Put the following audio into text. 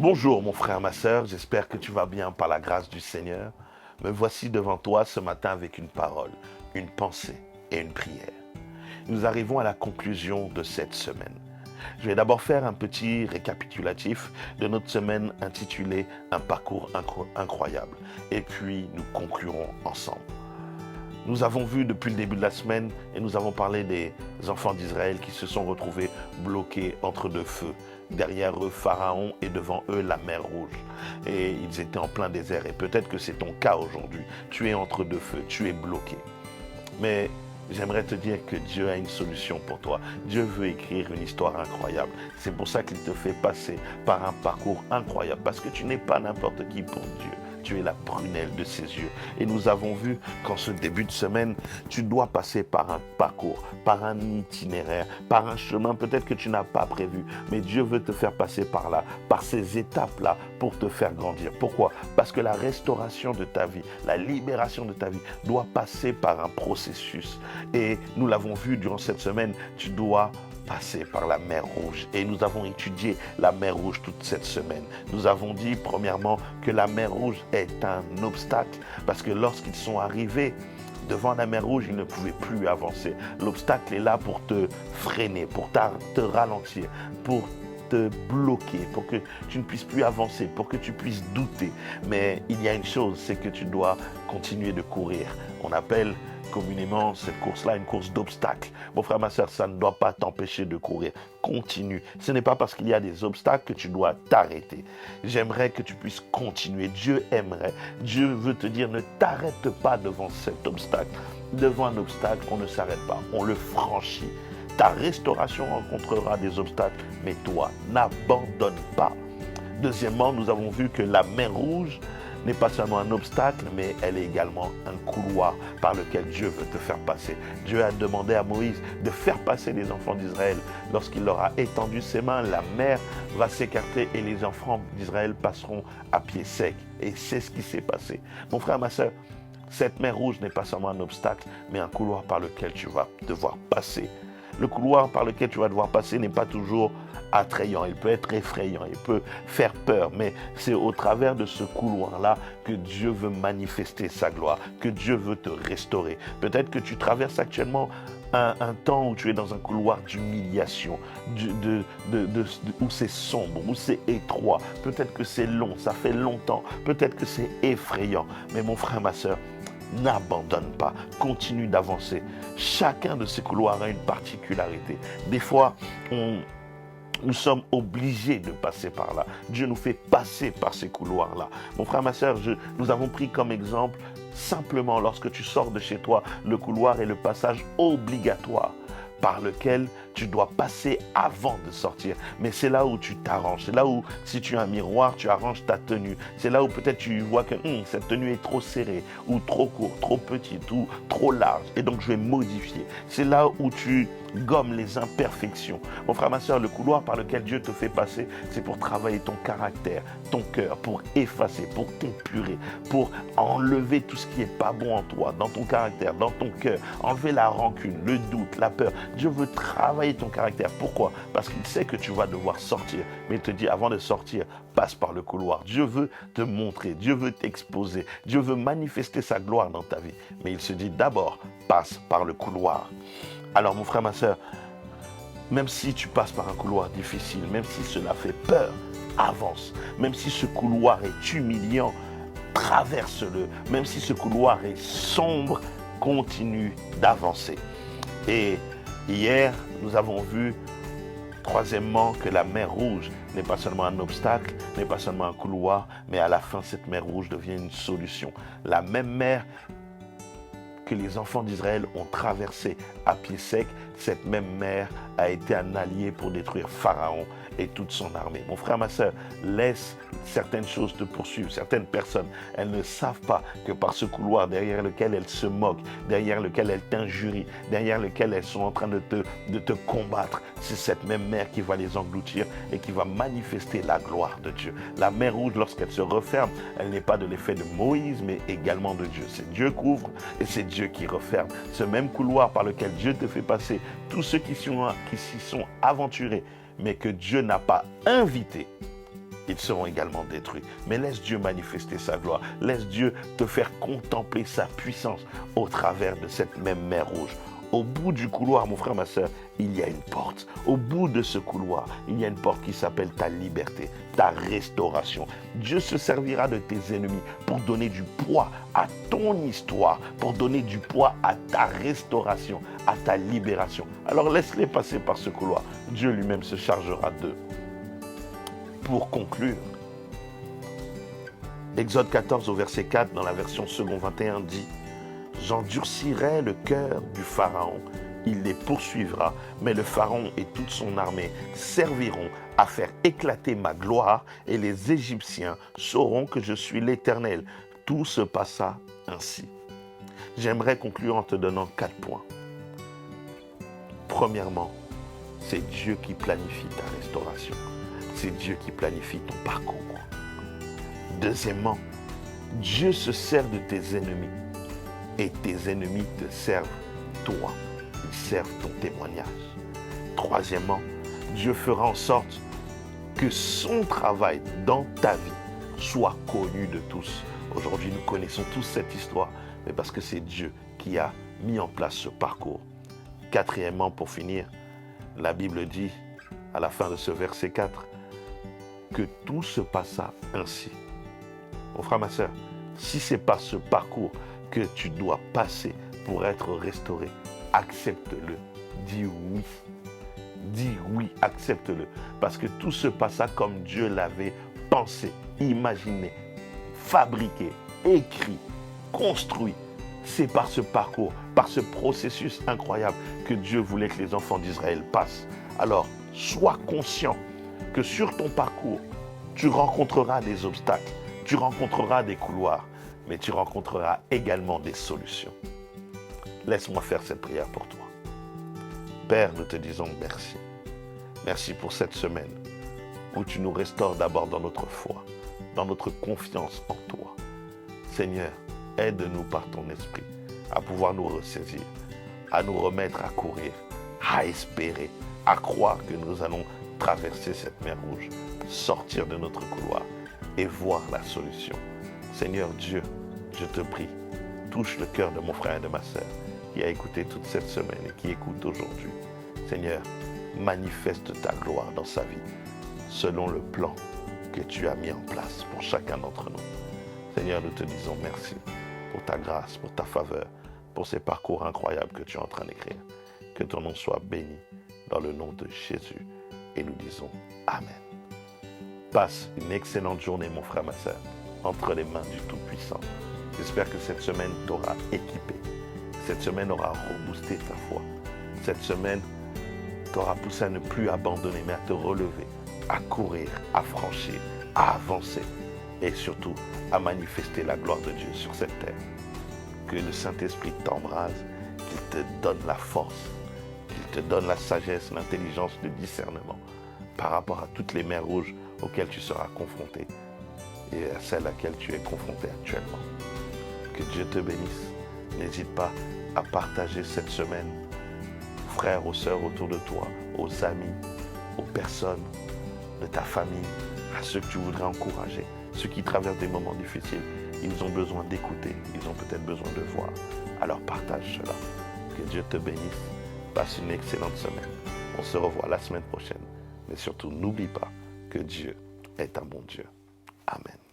Bonjour mon frère, ma sœur, j'espère que tu vas bien par la grâce du Seigneur. Me voici devant toi ce matin avec une parole, une pensée et une prière. Nous arrivons à la conclusion de cette semaine. Je vais d'abord faire un petit récapitulatif de notre semaine intitulée « Un parcours incroyable » et puis nous conclurons ensemble. Nous avons vu depuis le début de la semaine et nous avons parlé des enfants d'Israël qui se sont retrouvés bloqués entre deux feux. Derrière eux, Pharaon et devant eux, la mer Rouge. Et ils étaient en plein désert. Et peut-être que c'est ton cas aujourd'hui. Tu es entre deux feux, tu es bloqué. Mais j'aimerais te dire que Dieu a une solution pour toi. Dieu veut écrire une histoire incroyable. C'est pour ça qu'il te fait passer par un parcours incroyable. Parce que tu n'es pas n'importe qui pour Dieu. Tu es la prunelle de ses yeux. Et nous avons vu qu'en ce début de semaine, tu dois passer par un parcours, par un itinéraire, par un chemin peut-être que tu n'as pas prévu. Mais Dieu veut te faire passer par là, par ces étapes-là pour te faire grandir. Pourquoi? Parce que la restauration de ta vie, la libération de ta vie doit passer par un processus. Et nous l'avons vu durant cette semaine, tu dois passer par la mer Rouge. Et nous avons étudié la mer Rouge toute cette semaine. Nous avons dit premièrement que la mer Rouge est un obstacle parce que lorsqu'ils sont arrivés devant la mer Rouge, ils ne pouvaient plus avancer. L'obstacle est là pour te freiner, pour te ralentir, pour te bloquer, pour que tu ne puisses plus avancer, pour que tu puisses douter. Mais il y a une chose, c'est que tu dois continuer de courir. On appelle communément cette course-là une course d'obstacles. Mon frère, ma soeur, ça ne doit pas t'empêcher de courir. Continue. Ce n'est pas parce qu'il y a des obstacles que tu dois t'arrêter. J'aimerais que tu puisses continuer. Dieu aimerait. Dieu veut te dire, ne t'arrête pas devant cet obstacle. Devant un obstacle, on ne s'arrête pas. On le franchit. Ta restauration rencontrera des obstacles, mais toi, n'abandonne pas. Deuxièmement, nous avons vu que la mer Rouge n'est pas seulement un obstacle, mais elle est également un couloir par lequel Dieu veut te faire passer. Dieu a demandé à Moïse de faire passer les enfants d'Israël. Lorsqu'il leur a étendu ses mains, la mer va s'écarter et les enfants d'Israël passeront à pied sec. Et c'est ce qui s'est passé. Mon frère, ma soeur, cette mer Rouge n'est pas seulement un obstacle, mais un couloir par lequel tu vas devoir passer. Le couloir par lequel tu vas devoir passer n'est pas toujours attrayant, il peut être effrayant, il peut faire peur, mais c'est au travers de ce couloir-là que Dieu veut manifester sa gloire, que Dieu veut te restaurer. Peut-être que tu traverses actuellement un temps où tu es dans un couloir d'humiliation, où c'est sombre, où c'est étroit. Peut-être que c'est long, ça fait longtemps, peut-être que c'est effrayant. Mais mon frère, ma soeur, n'abandonne pas, continue d'avancer. Chacun de ces couloirs a une particularité. Des fois, nous sommes obligés de passer par là. Dieu nous fait passer par ces couloirs-là. Mon frère, ma soeur, nous avons pris comme exemple, simplement lorsque tu sors de chez toi, le couloir est le passage obligatoire par lequel tu dois passer avant de sortir. Mais c'est là où tu t'arranges. C'est là où, si tu as un miroir, tu arranges ta tenue. C'est là où peut-être tu vois que cette tenue est trop serrée, ou trop courte, trop petite, ou trop large. Et donc, je vais modifier. C'est là où tu gommes les imperfections. Mon frère, ma soeur, le couloir par lequel Dieu te fait passer, c'est pour travailler ton caractère, ton cœur, pour effacer, pour t'épurer, pour enlever tout ce qui n'est pas bon en toi, dans ton caractère, dans ton cœur, enlever la rancune, le doute, la peur. Dieu veut travailler ton caractère. Pourquoi? Parce qu'il sait que tu vas devoir sortir. Mais il te dit, avant de sortir, passe par le couloir. Dieu veut te montrer, Dieu veut t'exposer, Dieu veut manifester sa gloire dans ta vie. Mais il se dit d'abord, passe par le couloir. Alors mon frère, ma soeur, même si tu passes par un couloir difficile, même si cela fait peur, avance. Même si ce couloir est humiliant, traverse-le. Même si ce couloir est sombre, continue d'avancer. Et hier, nous avons vu, troisièmement, que la mer Rouge n'est pas seulement un obstacle, n'est pas seulement un couloir, mais à la fin, cette mer Rouge devient une solution. La même mer que les enfants d'Israël ont traversé à pied sec, cette même mer a été un allié pour détruire Pharaon et toute son armée. Mon frère, ma soeur, laisse certaines choses te poursuivre. Certaines personnes, elles ne savent pas que par ce couloir derrière lequel elles se moquent, derrière lequel elles t'injurient, derrière lequel elles sont en train de te combattre, c'est cette même mer qui va les engloutir et qui va manifester la gloire de Dieu. La mer Rouge, lorsqu'elle se referme, elle n'est pas de l'effet de Moïse, mais également de Dieu. C'est Dieu qui ouvre et c'est Dieu qui referme. Ce même couloir par lequel Dieu te fait passer, tous ceux qui s'y sont aventurés, mais que Dieu n'a pas invité, ils seront également détruits. Mais laisse Dieu manifester sa gloire. Laisse Dieu te faire contempler sa puissance au travers de cette même mer rouge. Au bout du couloir, mon frère, ma soeur, il y a une porte. Au bout de ce couloir, il y a une porte qui s'appelle ta liberté, ta restauration. Dieu se servira de tes ennemis pour donner du poids à ton histoire, pour donner du poids à ta restauration, à ta libération. Alors laisse-les passer par ce couloir. Dieu lui-même se chargera d'eux. Pour conclure, Exode 14 au verset 4 dans la version second 21 dit « J'endurcirai le cœur du Pharaon, il les poursuivra, mais le Pharaon et toute son armée serviront à faire éclater ma gloire et les Égyptiens sauront que je suis l'Éternel. » Tout se passa ainsi. J'aimerais conclure en te donnant 4 points. Premièrement, c'est Dieu qui planifie ta restauration. C'est Dieu qui planifie ton parcours. Deuxièmement, Dieu se sert de tes ennemis et tes ennemis te servent toi. Ils servent ton témoignage. Troisièmement, Dieu fera en sorte que son travail dans ta vie soit connu de tous. Aujourd'hui, nous connaissons tous cette histoire, mais parce que c'est Dieu qui a mis en place ce parcours. Quatrièmement, pour finir, la Bible dit, à la fin de ce verset 4, que tout se passa ainsi. Mon frère, ma soeur, si ce n'est pas ce parcours que tu dois passer pour être restauré, accepte-le. Dis oui. Dis oui, accepte-le. Parce que tout se passa comme Dieu l'avait pensé, imaginé, fabriqué, écrit, construit. C'est par ce parcours, par ce processus incroyable que Dieu voulait que les enfants d'Israël passent. Alors, sois conscient que sur ton parcours, tu rencontreras des obstacles, tu rencontreras des couloirs, mais tu rencontreras également des solutions. Laisse-moi faire cette prière pour toi. Père, nous te disons merci. Merci pour cette semaine où tu nous restaures d'abord dans notre foi, dans notre confiance en toi. Seigneur, aide-nous par ton esprit à pouvoir nous ressaisir, à nous remettre à courir, à espérer, à croire que nous allons traverser cette mer rouge, sortir de notre couloir et voir la solution. Seigneur Dieu, je te prie, touche le cœur de mon frère et de ma sœur qui a écouté toute cette semaine et qui écoute aujourd'hui. Seigneur, manifeste ta gloire dans sa vie, selon le plan que tu as mis en place pour chacun d'entre nous. Seigneur, nous te disons merci pour ta grâce, pour ta faveur, pour ces parcours incroyables que tu es en train d'écrire. Que ton nom soit béni dans le nom de Jésus. Et nous disons Amen. Passe une excellente journée, mon frère, ma soeur, entre les mains du Tout-Puissant. J'espère que cette semaine t'aura équipé. Cette semaine aura reboosté ta foi. Cette semaine t'aura poussé à ne plus abandonner, mais à te relever, à courir, à franchir, à avancer et surtout à manifester la gloire de Dieu sur cette terre. Que le Saint-Esprit t'embrase, qu'il te donne la force, qu'il te donne la sagesse, l'intelligence, le discernement par rapport à toutes les mers rouges auxquelles tu seras confronté et à celles à laquelle tu es confronté actuellement. Que Dieu te bénisse. N'hésite pas à partager cette semaine aux frères, aux sœurs autour de toi, aux amis, aux personnes de ta famille, à ceux que tu voudrais encourager, ceux qui traversent des moments difficiles. Ils ont besoin d'écouter, ils ont peut-être besoin de voir. Alors partage cela. Que Dieu te bénisse. Passe une excellente semaine. On se revoit la semaine prochaine. Mais surtout, n'oublie pas que Dieu est un bon Dieu. Amen.